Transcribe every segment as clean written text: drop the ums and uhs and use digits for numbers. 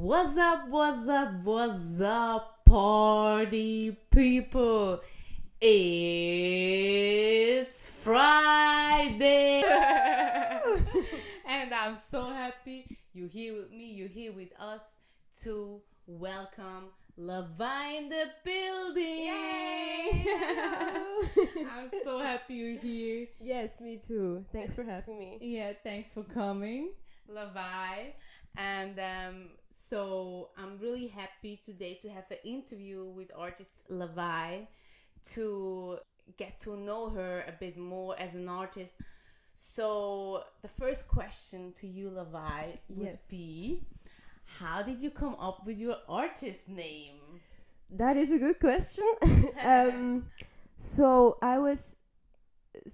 What's up, party people? It's Friday! And I'm so happy you're here with me, you're here with us to welcome Levi in the building! Yay! I'm so happy you're here. Yes, me too. Thanks for having me. Yeah, thanks for coming, Levi. And so I'm really happy today to have an interview with Artist Lavai to get to know her a bit more as an artist. So the first question to you, Levi, would be, how did you come up with your artist name? That is a good question. So I was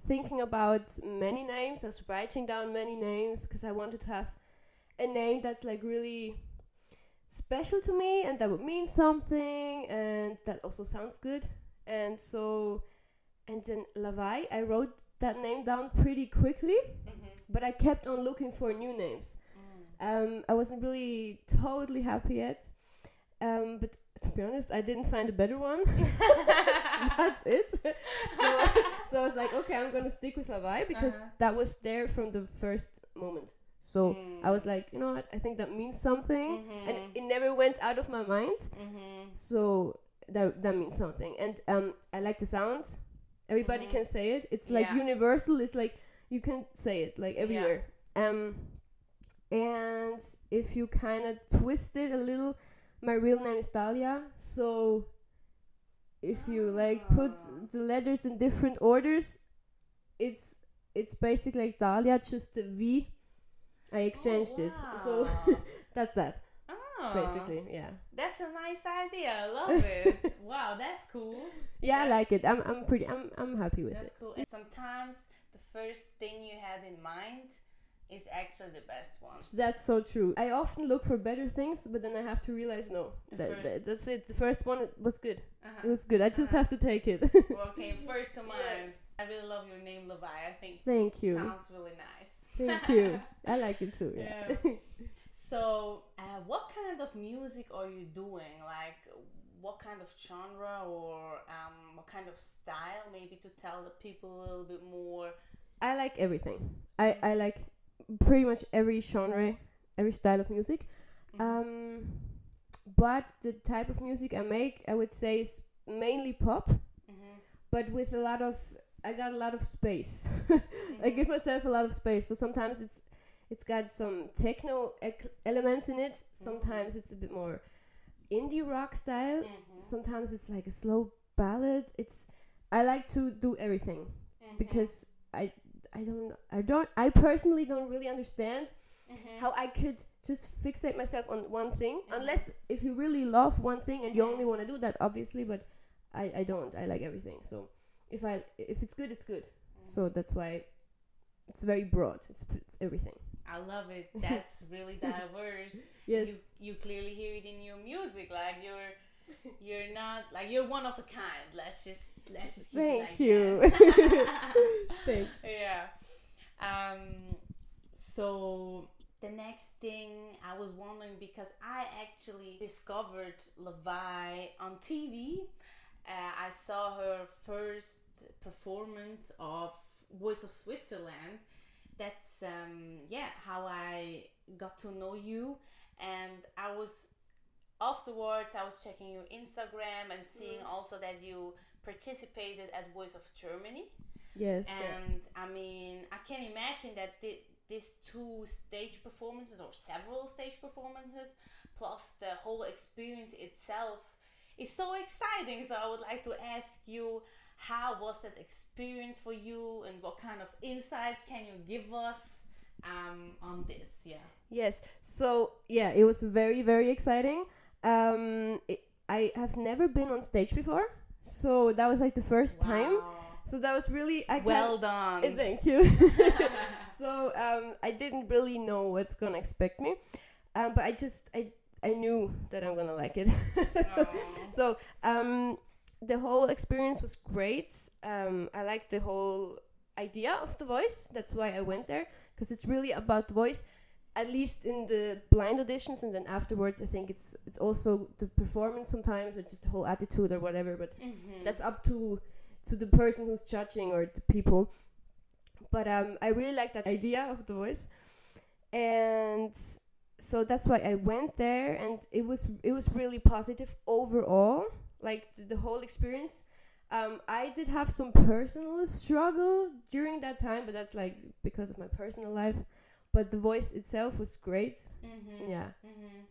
thinking about many names. I was writing down many names because I wanted to have a name that's like really special to me and that would mean something and that also sounds good. And then Levi, I wrote that name down pretty quickly, but I kept on looking for new names. I wasn't really totally happy yet, but to be honest, I didn't find a better one. That's it. So I was like, okay, I'm gonna stick with Levi because that was there from the first moment. So I was like, you know what, I think that means something, and it never went out of my mind. So that means something, and I like the sound. Everybody can say it. It's like universal. It's like you can say it like everywhere. And if you kind of twist it a little, my real name is Dalia. So if you like put the letters in different orders, it's basically like Dalia, just the V. I exchanged it. So that's that. Basically, yeah. That's a nice idea. I love it. Wow, that's cool. Yeah, I like it. I'm happy with it. That's cool. And sometimes the first thing you had in mind is actually the best one. That's so true. I often look for better things, but then I have to realize that's it. The first one was good. It was good. I just have to take it. Well, okay, first to mine. I really love your name, Levi. I think Thank you. Sounds really nice. Thank you. I like it too. Yeah. So, what kind of music are you doing? Like, what kind of genre or what kind of style? Maybe to tell the people a little bit more. I like everything. I like pretty much every genre, every style of music. But the type of music I make, I would say, is mainly pop. But with I got a lot of space. I give myself a lot of space. So sometimes it's got some techno elements in it. Sometimes it's a bit more indie rock style. Sometimes it's like a slow ballad. I like to do everything because I personally don't really understand how I could just fixate myself on one thing, unless if you really love one thing and you only want to do that, obviously. But I don't. I like everything. So if it's good, it's good. So that's why it's very broad. It's everything. I love it. That's really diverse. Yes. You clearly hear it in your music. Like you're not like you're one of a kind. Let's just keep Thank it like you. that. Thanks. Yeah. So the next thing I was wondering, because I actually discovered Levi on TV. I saw her first performance of Voice of Switzerland. That's how I got to know you, and afterwards I was checking your Instagram and seeing also that you participated at Voice of Germany. Yes. And I mean, I can imagine that these two stage performances or several stage performances plus the whole experience itself is so exciting. So I would like to ask you, how was that experience for you, and what kind of insights can you give us on this? Yeah. Yes. So it was very, very exciting. I have never been on stage before, so that was like the first time. So that was really well done. Thank you. So I didn't really know what's gonna expect me, but I knew that I'm gonna like it. So the whole experience was great. I liked the whole idea of The Voice. That's why I went there, because it's really about the voice. at least in the blind auditions, and then afterwards I think it's also the performance sometimes, or just the whole attitude or whatever, but that's up to the person who's judging or the people. But I really like that idea of the voice, and so that's why I went there, and it was really positive overall, like the whole experience. I did have some personal struggle during that time, but that's like because of my personal life. But the voice itself was great. Yeah,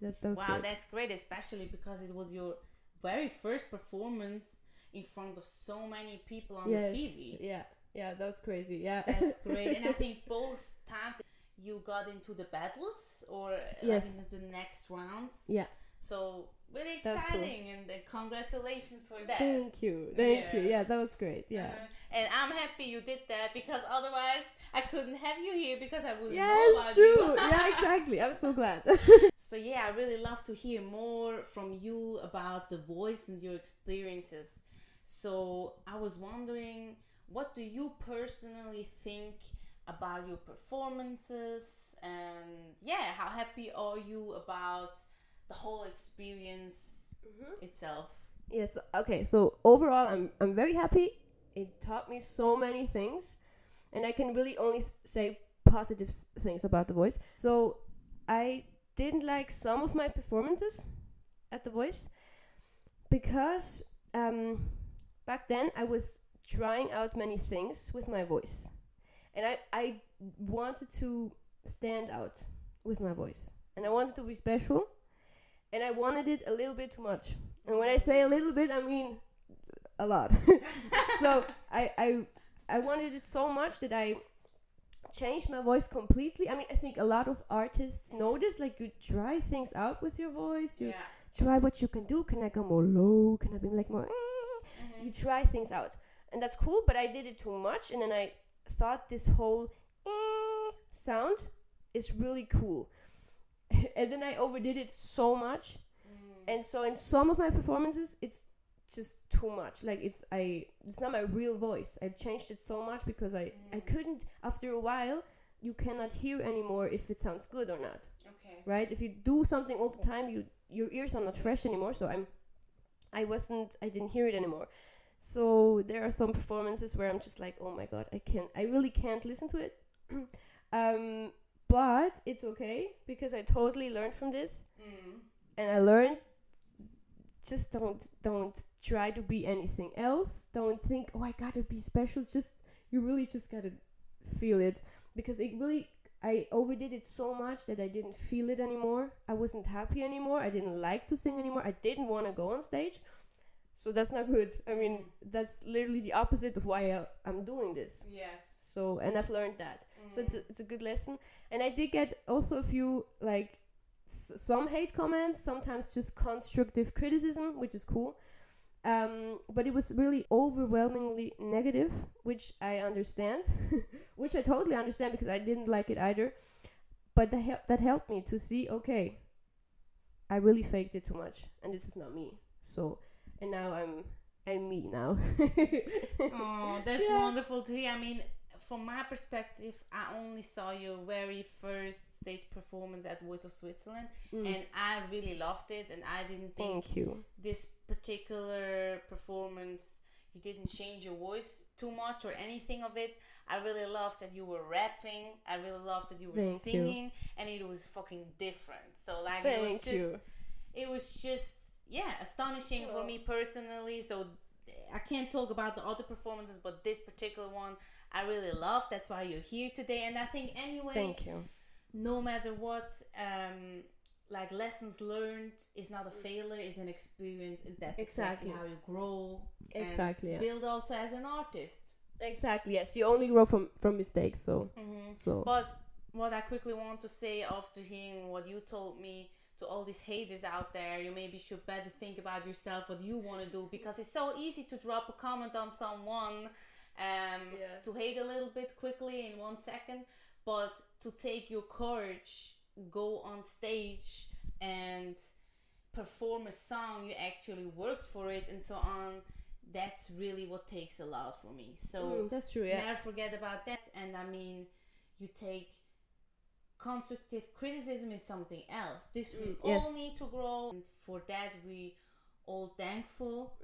that was wow, great. that's great, especially because it was your very first performance in front of so many people on the TV. Yeah, that was crazy. Yeah, that's great. And I think both times you got into the battles or like into the next rounds. Yeah. So really exciting, cool. And congratulations for that. Thank you. Yeah, that was great. Yeah. And I'm happy you did that, because otherwise I couldn't have you here, because I wouldn't know about it's true. you. Yeah, exactly. I'm so glad. So yeah, I really love to hear more from you about the voice and your experiences. So I was wondering, what do you personally think about your performances, and how happy are you about the whole experience itself? Yes. Okay. So overall, I'm very happy. It taught me so many things, and I can really only say positive things about The Voice. So I didn't like some of my performances at The Voice because back then I was trying out many things with my voice, and I wanted to stand out with my voice, and I wanted to be special. And I wanted it a little bit too much. And when I say a little bit, I mean a lot. So I wanted it so much that I changed my voice completely. I mean, I think a lot of artists know this. Like, you try things out with your voice. You try what you can do. Can I go more low? Can I be like more... You try things out. And that's cool, but I did it too much. And then I thought this whole sound is really cool. And then I overdid it so much, and so in some of my performances it's just too much. Like it's not my real voice. I changed it so much because I couldn't. After a while, you cannot hear anymore if it sounds good or not. Okay. Right? If you do something all the time, your ears are not fresh anymore. So I didn't hear it anymore. So there are some performances where I'm just like, oh my god, I really can't listen to it. But it's okay, because I totally learned from this. And I learned, just don't try to be anything else. Don't think, oh, I gotta be special. You really just gotta feel it, because I overdid it so much that I didn't feel it anymore. I wasn't happy anymore. I didn't like to sing anymore. I didn't want to go on stage. So that's not good. I mean, that's literally the opposite of why I'm doing this. Yes. So, and I've learned that. So it's a good lesson. And I did get also a few, like, some hate comments, sometimes just constructive criticism, which is cool. But it was really overwhelmingly negative, which I understand, which I totally understand, because I didn't like it either. But that helped me to see, okay, I really faked it too much, and this is not me. So, and now I'm me now. Oh, that's wonderful to hear. I mean, from my perspective, I only saw your very first stage performance at Voice of Switzerland, and I really loved it. And I didn't think this particular performance, you didn't change your voice too much or anything of it. I really loved that you were rapping. I really loved that you were singing, and it was fucking different. So like, it was just astonishing for me personally. So I can't talk about the other performances, but this particular one I really love. That's why you're here today. And I think anyway, no matter what, like, lessons learned is not a failure, is an experience, and that's exactly how you grow and build also as an artist. Exactly, yes. You only grow from mistakes. So but what I quickly want to say after hearing what you told me, to all these haters out there, you maybe should better think about yourself, what you want to do, because it's so easy to drop a comment on someone, to hate a little bit quickly in 1 second, but to take your courage, go on stage and perform a song, you actually worked for it, and so on. That's really what takes a lot for me. So that's true. Never forget about that. And I mean, you take constructive criticism is something else. This we Yes. all need to grow, and for that we all thankful.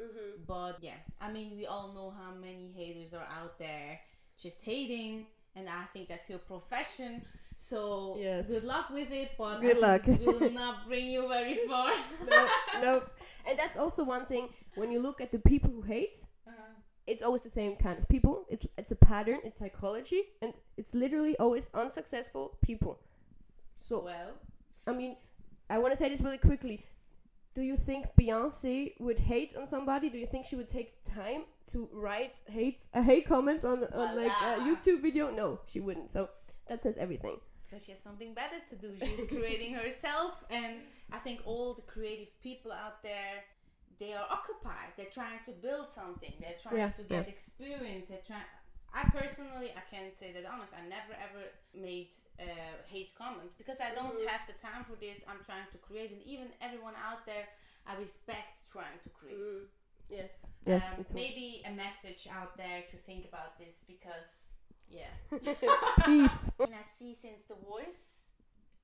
But yeah, I mean, we all know how many haters are out there just hating, and I think that's your profession. So Yes. good luck with it, but Good luck. it will not bring you very far. Nope. And that's also one thing, when you look at the people who hate, it's always the same kind of people. It's a pattern, it's psychology, and it's literally always unsuccessful people. So, Well, I mean, I want to say this really quickly. Do you think Beyonce would hate on somebody? Do you think she would take time to write hate comments on like a YouTube video? No, she wouldn't. So that says everything. because she has something better to do. She's creating herself, and I think all the creative people out there, they are occupied. They're trying to build something. They're trying to get experience. They're trying. I personally, I can say that honest, I never ever made a hate comment because I don't have the time for this. I'm trying to create, and even everyone out there, I respect trying to create. Yes. Maybe a message out there to think about this because, yeah. Peace. And I see since The Voice,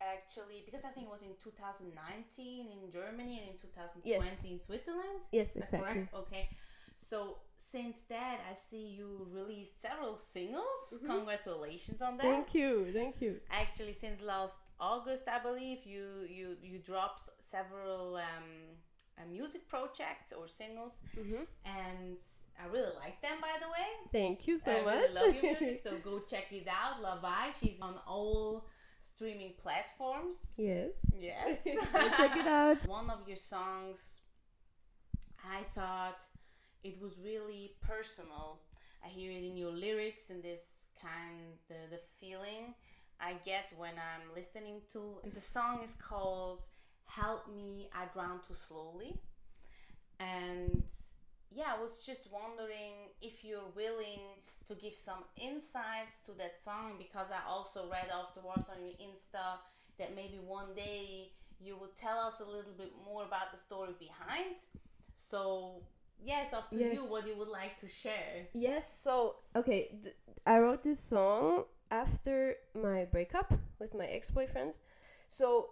actually, because I think it was in 2019 in Germany and in 2020 in Switzerland. Yes, exactly. Correct? Okay. So since that, I see you released several singles. Congratulations on that. Thank you. Actually, since last August, I believe you dropped several music projects or singles, and I really like them, by the way. Thank you so much. I really love your music, so go check it out. Lavai, she's on all streaming platforms. Yes. Go check it out. One of your songs, I thought it was really personal. I hear it in your lyrics and this the feeling I get when I'm listening to. And the song is called Help Me, I Drown Too Slowly. And yeah, I was just wondering if you're willing to give some insights to that song, because I also read afterwards on your Insta that maybe one day you will tell us a little bit more about the story behind. So yes, up to you what you would like to share. Yes, so okay, I wrote this song after my breakup with my ex-boyfriend. So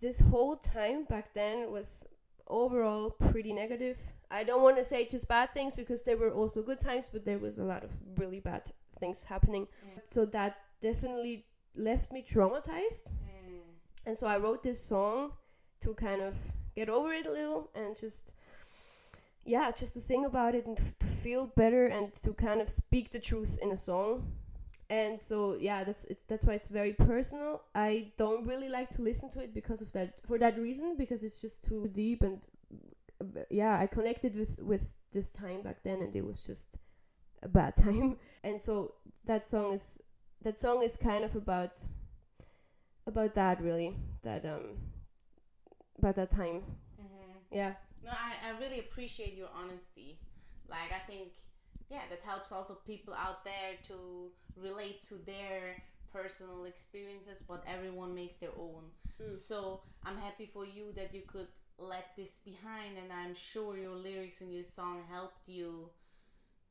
this whole time back then was overall pretty negative. I don't want to say just bad things because there were also good times, but there was a lot of really bad things happening. So that definitely left me traumatized. And so I wrote this song to kind of get over it a little and just to sing about it and to feel better and to kind of speak the truth in a song. And so that's why it's very personal. I don't really like to listen to it because of that, for that reason, because it's just too deep. And I connected with this time back then, and it was just a bad time. And so that song is kind of about that, really, that about that time. No, I really appreciate your honesty. Like, I think, that helps also people out there to relate to their personal experiences, but everyone makes their own. So I'm happy for you that you could let this behind, and I'm sure your lyrics in your song helped you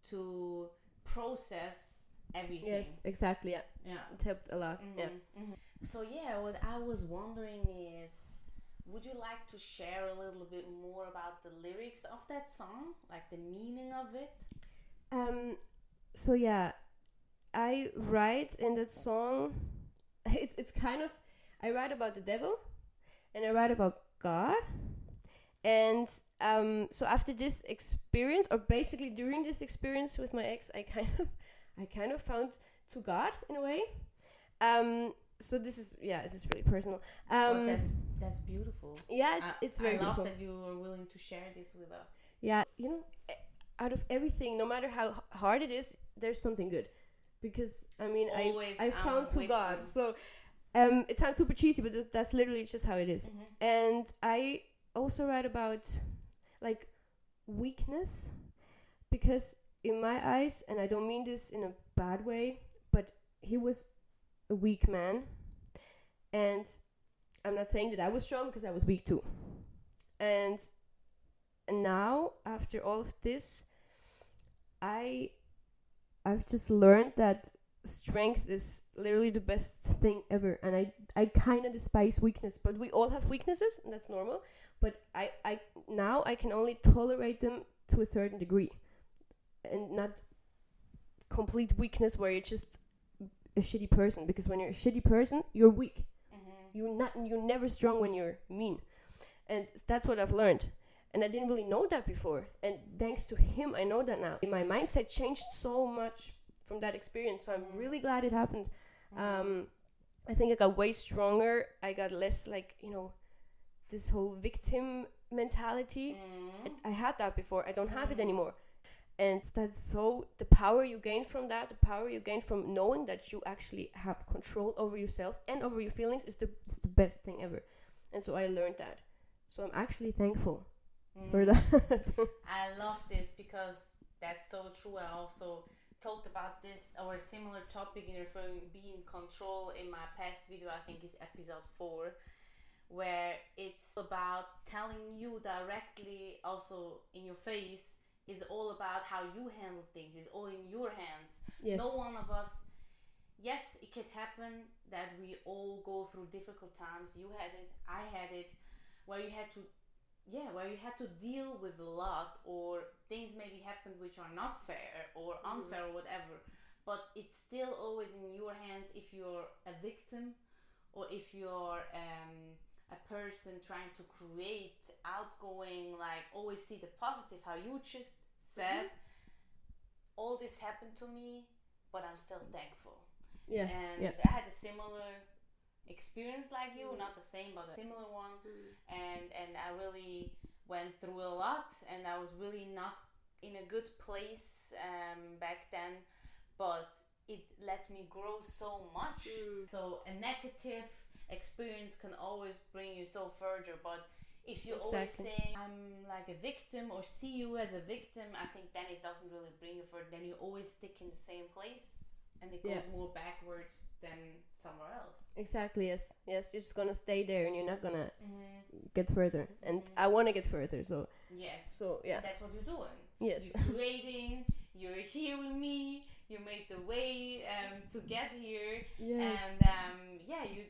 to process everything. Yes, exactly. Yeah. It helped a lot. So what I was wondering is, would you like to share a little bit more about the lyrics of that song, like the meaning of it? I write in that song, it's kind of, I write about the devil and I write about God. And so after this experience, or basically during this experience with my ex, I kind of found to God in a way. So this is really personal. That's beautiful. Yeah, it's very beautiful. I love that you are willing to share this with us. Yeah, out of everything, no matter how hard it is, there's something good. Because I found to God. So it sounds super cheesy, but that's literally just how it is. And I also write about like weakness, because in my eyes, and I don't mean this in a bad way, but he was a weak man, and I'm not saying that I was strong, because I was weak too. And now, after all of this, I've just learned that strength is literally the best thing ever, and I kind of despise weakness, but we all have weaknesses, and that's normal. But I now I can only tolerate them to a certain degree, and not complete weakness where you're just a shitty person. Because when you're a shitty person, you're weak. You're never strong when you're mean, and that's what I've learned. And I didn't really know that before, and thanks to him, I know that now. My mindset changed so much from that experience, so I'm really glad it happened. I think I got way stronger. I got less like, this whole victim mentality. I had that before. I don't have it anymore. And that's so, the power you gain from that, the power you gain from knowing that you actually have control over yourself and over your feelings is the best thing ever. And so I learned that. So I'm actually thankful for that. I love this because that's so true. I also talked about this or a similar topic in referring being control in my past video. I think is episode 4, where it's about telling you directly, also in your face, is all about how you handle things. It's all in your hands. Yes. No one of us. Yes, it could happen that we all go through difficult times. You had it, I had it, where you had to deal with a lot, or things maybe happened which are not fair or unfair or whatever. But it's still always in your hands if you're a victim or if you're a person trying to create outgoing, like always see the positive, how you just said, all this happened to me, but I'm still thankful. I had a similar experience like you, not the same, but a similar one. And I really went through a lot, and I was really not in a good place back then, but it let me grow so much. So a negative experience can always bring you so further, but if you always say I'm like a victim or see you as a victim, I think then it doesn't really bring you further. Then you always stick in the same place, and it goes more backwards than somewhere else. Exactly. Yes, you're just gonna stay there, and you're not gonna get further. And I want to get further, so yes. So yeah, and that's what you're doing. Yes, you're creating. You're here with me. You made the way to get here. Yes. And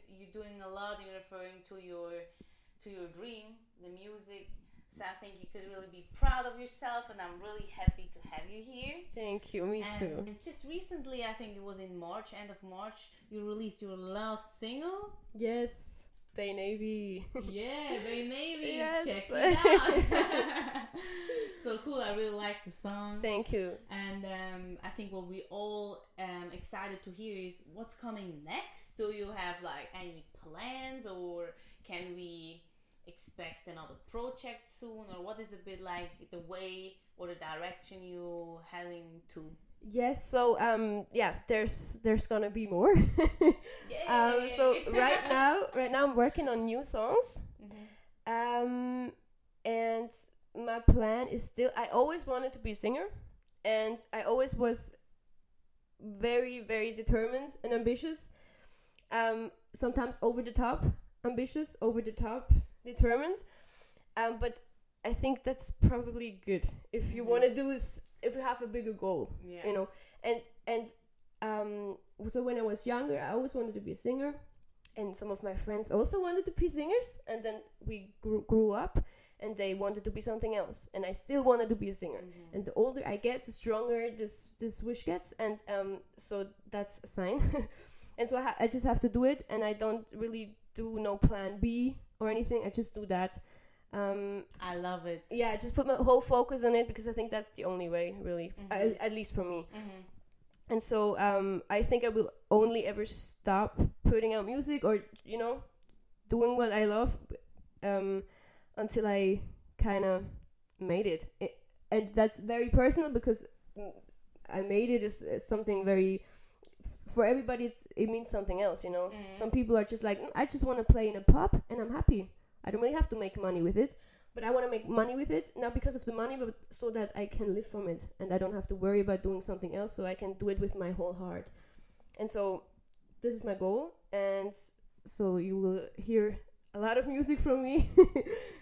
you're doing a lot in referring to your dream, the music. So I think you could really be proud of yourself, and I'm really happy to have you here. Thank you, me too. And just recently, I think it was in March, end of March, you released your last single. Yes, Bay Navy. Yeah, Bay Navy. Yes. Check it out. So cool. I really like the song. Thank you. And I think what we all excited to hear is what's coming next. Do you have like any plans, or can we expect another project soon, or what is a bit like the way or the direction you heading to? Yes, so there's gonna be more. So right now I'm working on new songs. And my plan is still, I always wanted to be a singer, and I always was very, very determined and ambitious. Sometimes over the top ambitious, over the top determined. But I think that's probably good if you want to do is if you have a bigger goal, And so when I was younger, I always wanted to be a singer, and some of my friends also wanted to be singers. And then we grew up, and they wanted to be something else, and I still wanted to be a singer. And the older I get, the stronger this wish gets, and so that's a sign. And so I just have to do it, and I don't really do no plan B or anything. I just do that. I love it. Yeah, I just put my whole focus on it, because I think that's the only way, really, at least for me. And so I think I will only ever stop putting out music, or doing what I love, until I kind of made it. And that's very personal, because I made it is something very, for everybody it means something else, Some people are just like, I just want to play in a pub and I'm happy. I don't really have to make money with it, but I want to make money with it, not because of the money, but so that I can live from it, and I don't have to worry about doing something else, so I can do it with my whole heart. And so this is my goal, and so you will hear a lot of music from me,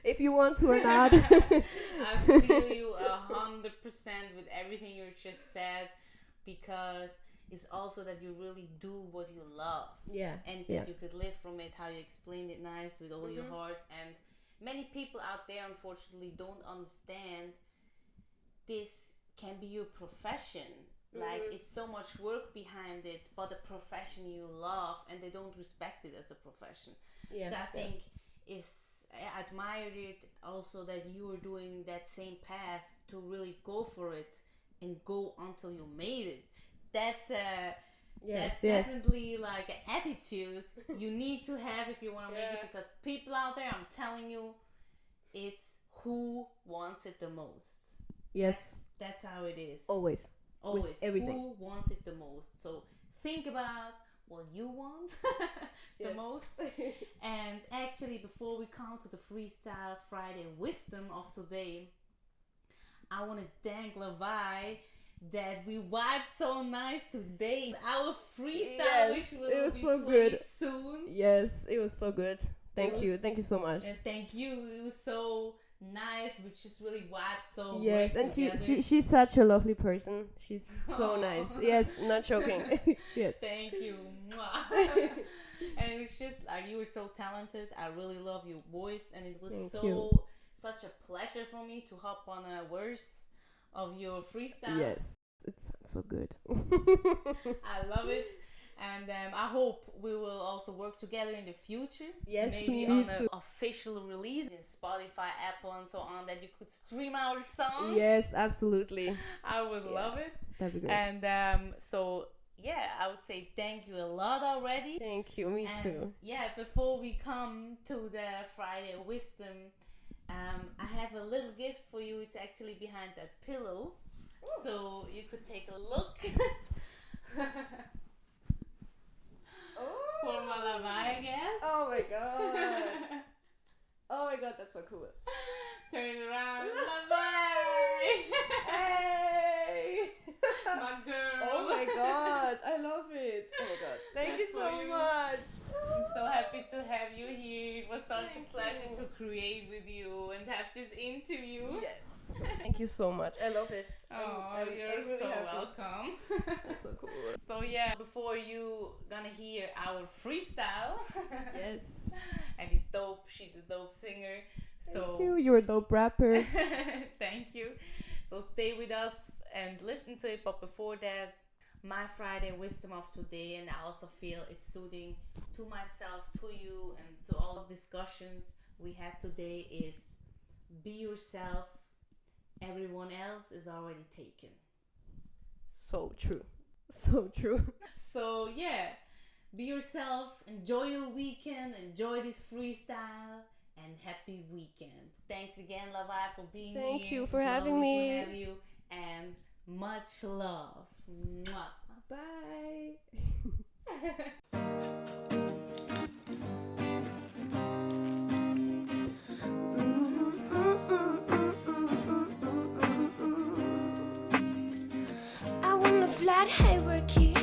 if you want to or not. I feel you 100% with everything you just said, because is also that you really do what you love. Yeah. And that you could live from it, how you explained it nice with all your heart. And many people out there, unfortunately, don't understand this can be your profession. Like, it's so much work behind it, but a profession you love, and they don't respect it as a profession. Yeah. So I think I admired it also that you were doing that same path to really go for it and go until you made it. That's definitely like an attitude you need to have if you want to make it, because people out there, I'm telling you, it's who wants it the most. Yes. That's how it is. Always. With everything. Who wants it the most? So think about what you want the most. And actually, before we come to the Freestyle Friday wisdom of today, I want to thank Levi that we vibed so nice today. Our freestyle, which will be so played good soon. Yes, it was so good. Thank you so much. And thank you. It was so nice. We just really vibed so yes, great and together. she's such a lovely person. She's so nice. Yes, not joking. Yes. Thank you. And it was just like, you were so talented. I really love your voice, and it was such a pleasure for me to hop on a verse of your freestyle. Yes, it sounds so good. I love it. And I hope we will also work together in the future. Yes, maybe me on too. an official release in Spotify, Apple, and so on, that you could stream our song. Yes, absolutely. I would love it. That'd be great. And so, yeah, I would say thank you a lot already. Thank you. Me too. Yeah, before we come to the Friday wisdom, I have a little gift for you. It's actually behind that pillow. Ooh. So you could take a look. For my Levi, I guess. Oh my god. Oh my god, that's so cool. Turn it around. Levi! Hey! My girl. Oh my god, I love it. Oh my god. Thank you so much. I'm so happy to have you here. It was such a pleasure to create with you and have this interview. Yes. Thank you so much. I love it. I'm really so welcome. That's so cool. So yeah, before you gonna hear our freestyle. Yes. And it's dope. She's a dope singer. So thank you. You're a dope rapper. Thank you. So stay with us and listen to it. But before that, my Friday wisdom of today, and I also feel it's suiting to myself, to you, and to all the discussions we had today, is be yourself. Everyone else is already taken. So true. So true. So yeah, be yourself. Enjoy your weekend. Enjoy this freestyle. And happy weekend. Thanks again, Levi, for being here. Thank you for having me. To have you. And much love. Mwah. Bye. Flat hierarchy,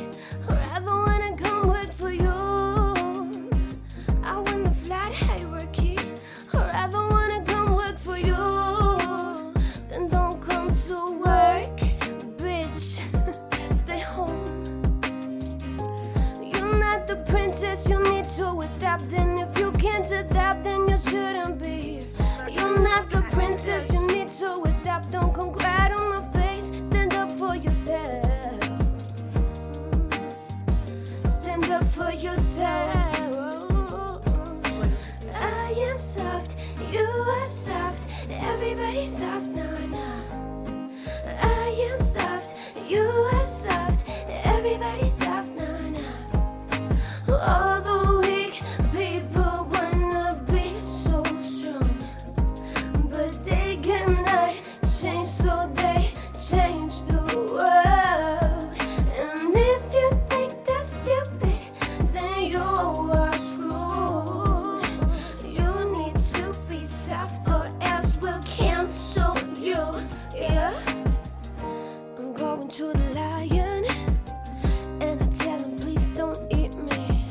or I don't wanna come work for you. I want the flat hierarchy, or I don't wanna come work for you. Then don't come to work, bitch. Stay home. You're not the princess, you need to adapt. And if you can't adapt, then you shouldn't be here. You're not the princess, you need to adapt. Don't come right on my face, stand up for yourself. For yourself. I am soft, you are soft, everybody's soft now. I am soft, you are soft, everybody's soft now. All the weak people wanna be so strong, but they cannot change, so they change the world. And if you think that's stupid, you are screwed. You need to be soft, or else we'll cancel you. Yeah. I'm going to the lion, and I tell him please don't eat me,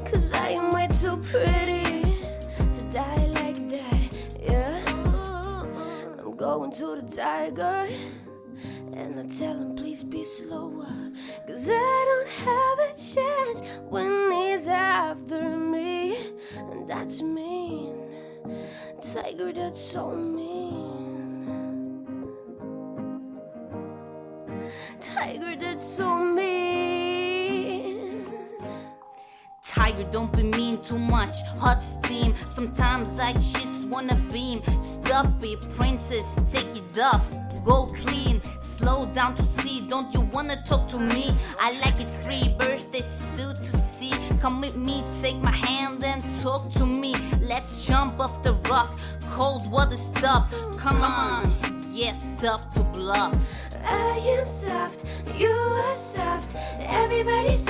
'cause I am way too pretty to die like that. Yeah. I'm going to the tiger, and I tell him please please be slower, 'cause I don't have a chance when he's after me. And that's mean, tiger, that's so mean. Tiger, that's so mean. Tiger, don't be mean too much. Hot steam, sometimes I just wanna beam. Stop it, princess, take it off. Go clean, slow down to see. Don't you wanna talk to me? I like it free, birthday suit to see. Come with me, take my hand and talk to me. Let's jump off the rock, cold water stop. Come on, yes, stop to bluff. I am soft, you are soft, everybody's